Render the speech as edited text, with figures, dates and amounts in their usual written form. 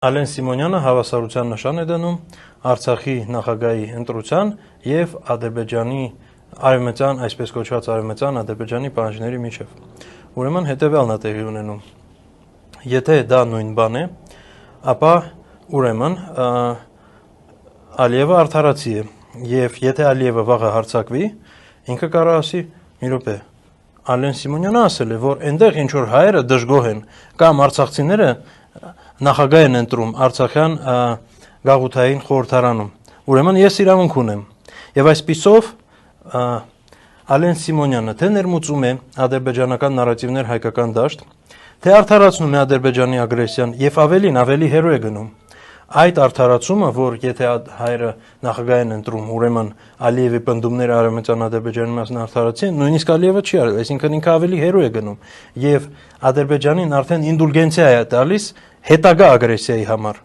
Ալեն Սիմոնյանը հավասարության նշան է դնում Արցախի նախագահի ընտրության եւ Ադրբեջանի արևմտյան, այսպես կոչված արևմտյան Ադրբեջանի պահանջների միջև։ Ուրեմն հետեւյալն է տեղի ունենում։ Եթե դա նույն բան է, ապա ուրեմն Ալիևը արդարացի է եւ եթե Ալիևը վաղը հարձակվի, ինքը կարող ասի՝ մի րոպե, Ալեն Սիմոնյանը ասել է, որ այնտեղ ինչ որ հայերը դժգոհ են կամ արցախցիները նախագահ են ընտրում Արցախյան գաղութային խորհրդարանում։ Ուրեմն ես իրավունք ունեմ։ Եվ այսպիսով Ալեն Սիմոնյանը թե ներմուծում է ադրբեջանական նարատիվներ հայկական դաշտ, թե արդարացնում է Ադրբեջանի ագրեսիան եւ ավելի հեռու է գնում։ Այդ արդարացումը, որ եթե հայերը նախագահ են ընտրում, ուրեմն Ալիևի պնդումները արևմտյան Ադրբեջանի մասն արդարացի են, նույնիսկ Ալիևը չի արել, այսինքն ինքը ավելի հեռու է գնում եւ Ադրբեջանին արդեն ինդուլգենցիա է տալիս հետագա ագրեսիայի համար։